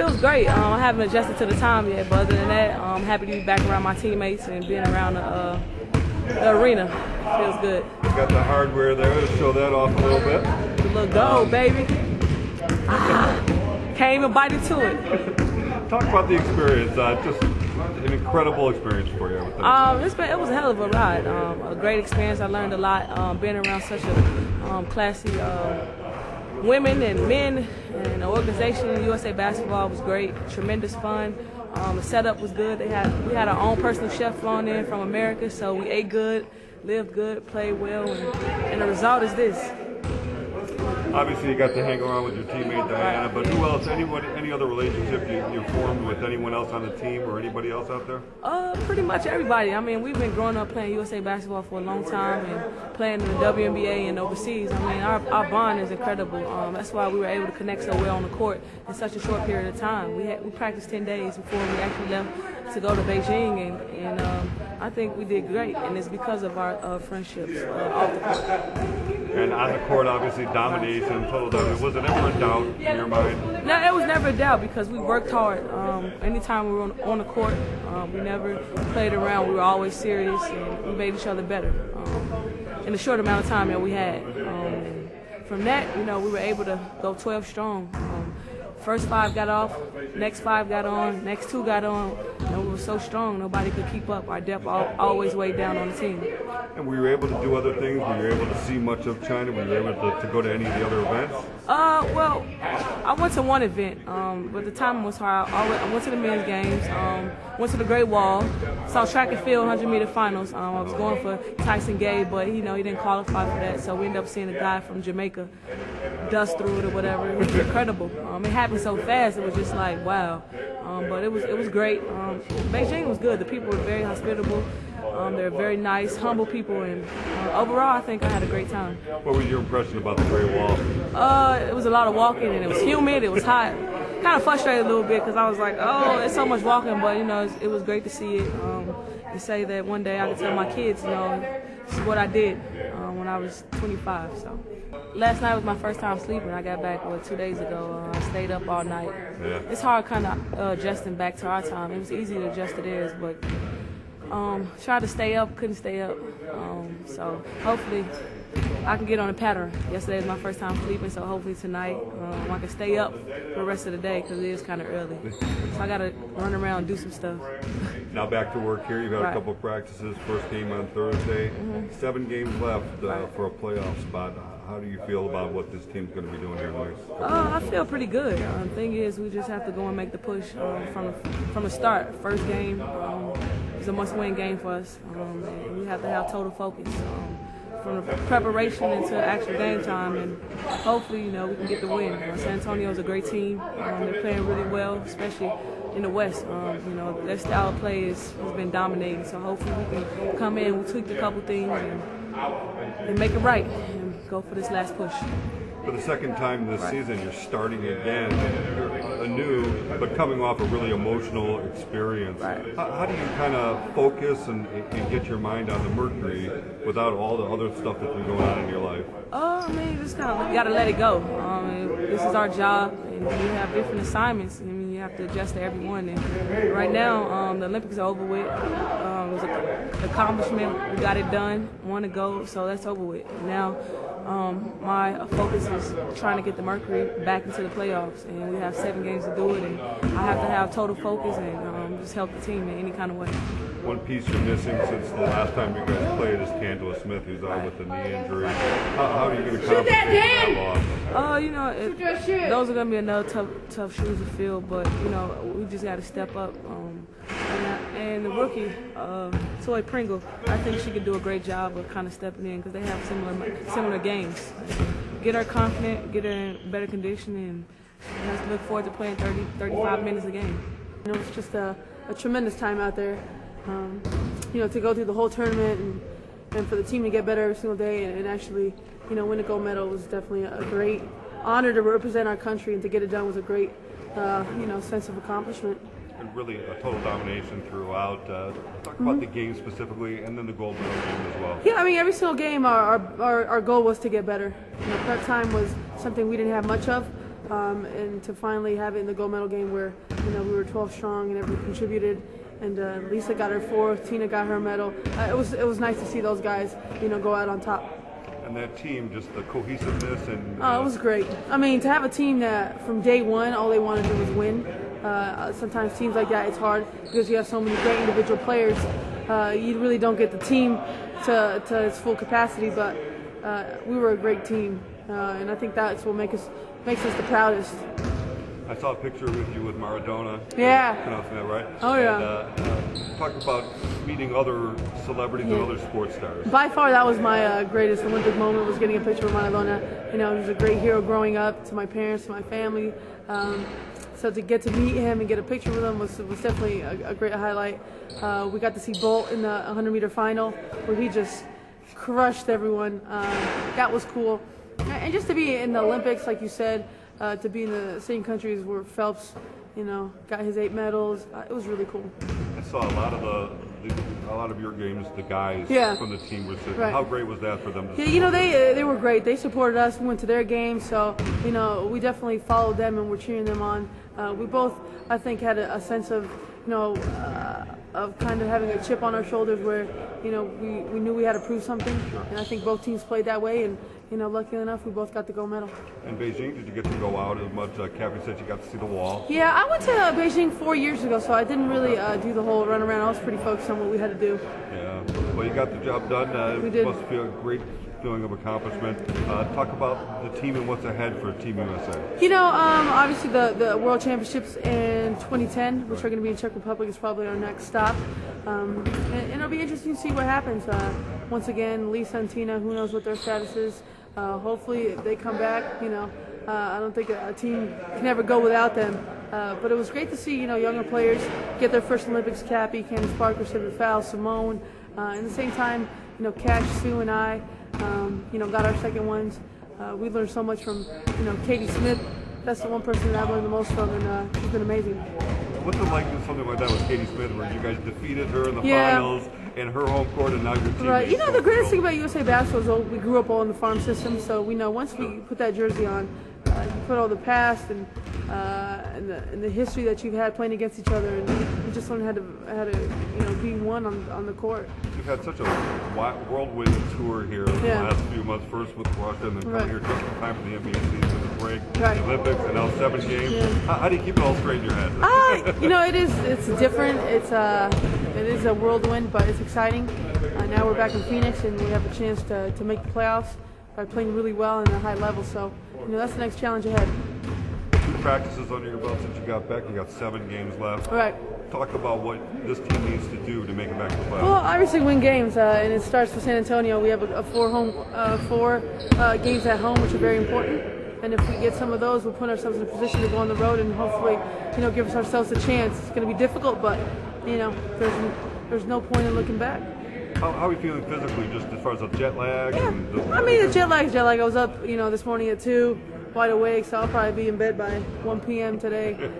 feels great. I haven't adjusted to the time yet, but other than that, I'm happy to be back around my teammates and being around the arena. Feels good. You got the hardware there to show that off a little bit. The little gold, baby. Can't even bite into it. Talk about the experience. Just an incredible experience for you. It was a hell of a ride. A great experience. I learned a lot. Being around such a classy women and men and the organization in USA Basketball was great. Tremendous fun. The setup was good. We had our own personal chef flown in from America, so we ate good, lived good, played well, and the result is this. Obviously, you got to hang around with your teammate Diana, but who else? Any other relationship you formed with anyone else on the team or anybody else out there? Pretty much everybody. I mean, we've been growing up playing USA Basketball for a long time and playing in the WNBA and overseas. I mean, our bond is incredible. That's why we were able to connect so well on the court in such a short period of time. We practiced 10 days before we actually left to go to Beijing, and I think we did great, and it's because of our friendships off the court. And on the court, obviously, domination, total domination. Was it ever a doubt in your mind? No, it was never a doubt because we worked hard. Anytime we were on the court, we never played around. We were always serious, and we made each other better in the short amount of time that we had. And from that, we were able to go 12 strong. First 5 got off, next 5 got on, next 2 got on, and we were so strong nobody could keep up. Our depth always weighed down on the team. And were you able to do other things? Were you able to see much of China? Were you able to go to any of the other events? Well, I went to one event, but the timing was hard. I went to the men's games, went to the Great Wall, saw track and field 100-meter finals. I was going for Tyson Gay, but he didn't qualify for that, so we ended up seeing a guy from Jamaica dust through it or whatever. It was incredible. It happened so fast, it was just like, wow. But it was great. Beijing was good. The people were very hospitable. They're very nice, humble people, and overall, I think I had a great time. What was your impression about the Great Wall? It was a lot of walking, and it was humid, it was hot. Kind of frustrated a little bit because I was like, oh, it's so much walking, but it was great to see it. And say that one day I could tell my kids, this is what I did when I was 25. So last night was my first time sleeping. I got back 2 days ago. I stayed up all night. Yeah. It's hard kind of adjusting back to our time. It was easy to adjust to theirs, but tried to stay up, couldn't stay up. So hopefully I can get on a pattern. Yesterday was my first time sleeping, so hopefully tonight I can stay up for the rest of the day because it is kind of early. So I got to run around and do some stuff. Now back to work here. You've had a couple of practices. First game on Thursday. 7 games left for a playoff spot. How do you feel about what this team's going to be doing here next? I feel pretty good. The thing is, we just have to go and make the push from the start. First game is a must-win game for us. And we have to have total focus from the preparation into actual game time, and hopefully, we can get the win. San Antonio's a great team. They're playing really well, especially in the West. Their style of play has been dominating. So hopefully we can come in, we tweak a couple things, and make it right, and go for this last push. For the second time this season, you're starting again, anew, but coming off a really emotional experience. Right. How do you kind of focus and get your mind on the Mercury without all the other stuff that's been going on in your life? You just kind of got to let it go. This is our job, and we have different assignments. You have to adjust to every one. And right now, the Olympics are over with. It was an accomplishment. We got it done. Won the gold, so that's over with. Now, my focus is trying to get the Mercury back into the playoffs, and we have 7 games to do it, and I have to have total focus and just help the team in any kind of way. One piece you're missing since the last time you guys played is Candela Smith, who's out with the knee injury. How are you going to compensate that loss? Those are going to be another tough shoes to fill, but we just got to step up. And the rookie, Toy Pringle, I think she could do a great job of kind of stepping in because they have similar games. Get her confident, get her in better condition, and just look forward to playing 35 minutes a game. It's just a tremendous time out there. To go through the whole tournament and for the team to get better every single day and actually, win a gold medal was definitely a great honor to represent our country, and to get it done was a great, sense of accomplishment. And really a total domination throughout. Talk about the game specifically, and then the gold medal game as well. Yeah, every single game our goal was to get better. Prep time was something we didn't have much of. and to finally have it in the gold medal game where we were 12 strong and everyone contributed. And Lisa got her 4th, Tina got her medal. It was nice to see those guys go out on top. And that team, just the cohesiveness and... it was great. I mean, to have a team that from day one, all they wanted to do was win. Sometimes teams like that, it's hard because you have so many great individual players. You really don't get the team to its full capacity, but we were a great team. And I think that's what makes us the proudest. I saw a picture with you with Maradona. Yeah. Pronouncing that right? Oh, yeah. And, talk about meeting other celebrities and other sports stars. By far, that was my greatest Olympic moment, was getting a picture with Maradona. He was a great hero growing up, to my parents, to my family. So to get to meet him and get a picture with him was definitely a great highlight. We got to see Bolt in the 100-meter final, where he just crushed everyone. That was cool. And just to be in the Olympics, like you said, to be in the same countries where Phelps, got his 8 medals, it was really cool. I saw a lot of your games. The guys from the team were sitting. Right. How great was that for them? They were great. They supported us. We went to their games, so we definitely followed them and we're cheering them on. We both, I think, had a sense of of kind of having a chip on our shoulders where we knew we had to prove something, and I think both teams played that way, and luckily enough we both got the gold medal. In Beijing, did you get to go out as much? Cappie said you got to see the wall. Yeah, I went to Beijing 4 years ago, so I didn't really do the whole run around. I was pretty focused on what we had to do. Yeah, well, you got the job done. We did. Must feel a great feeling of accomplishment. Talk about the team and what's ahead for Team USA. Obviously the World Championships in 2010, which are going to be in Czech Republic, is probably our next stop. And it'll be interesting to see what happens. Once again, Lisa and Tina, who knows what their status is. Hopefully if they come back, I don't think a team can ever go without them. But it was great to see, younger players get their first Olympics. Cappie, Candace Parker, Sylvia Fowle, Simone. At the same time, Cash, Sue, and I, got our second ones. We learned so much from, Katie Smith. That's the one person that I've learned the most from, and she's been amazing. What's it like doing something like that with Katie Smith, where you guys defeated her in the finals in her home court, and now your team? Right. The greatest thing about USA basketball is we grew up all in the farm system, so we know once we put that jersey on, you put all the past and the history that you've had playing against each other, and you just learn how to be one on the court. You've had such a whirlwind tour here in the last few months, first with Russia and then coming here just in time for the NBA season, the break, the Olympics, and now 7 games. Yeah. How do you keep it all straight in your head? It's different. It is a whirlwind, but it's exciting. Now we're back in Phoenix, and we have a chance to make the playoffs by playing really well and at a high level. So, that's the next challenge ahead. 2 practices under your belt since you got back. You got 7 games left. Right. Talk about what this team needs to do to make it back to the playoffs. Well, obviously win games, and it starts with San Antonio. We have four games at home, which are very important. And if we get some of those, we'll put ourselves in a position to go on the road and hopefully, give ourselves a chance. It's going to be difficult, but there's no point in looking back. How are you feeling physically, just as far as the jet lag? Yeah. The jet lag. I was up, this morning at 2, wide awake, so I'll probably be in bed by 1 p.m. today.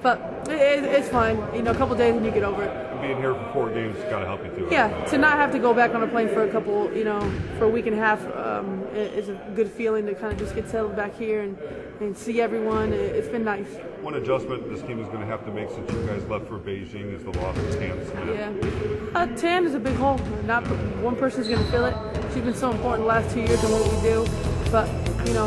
But it's fine. A couple days and you get over it. And being here for 4 games has got to help you too. Yeah, to not have to go back on a plane for a couple, for a week and a half is a good feeling to kind of just get settled back here and see everyone. It's been nice. One adjustment this team is going to have to make since you guys left for Beijing is the loss of Tan Smith. Yeah. Tan is a big hole. Not one person's going to fill it. She's been so important the last 2 years in what we do. But,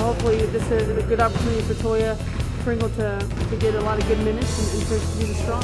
hopefully this is a good opportunity for Toya Pringle to get a lot of good minutes and for us to be strong.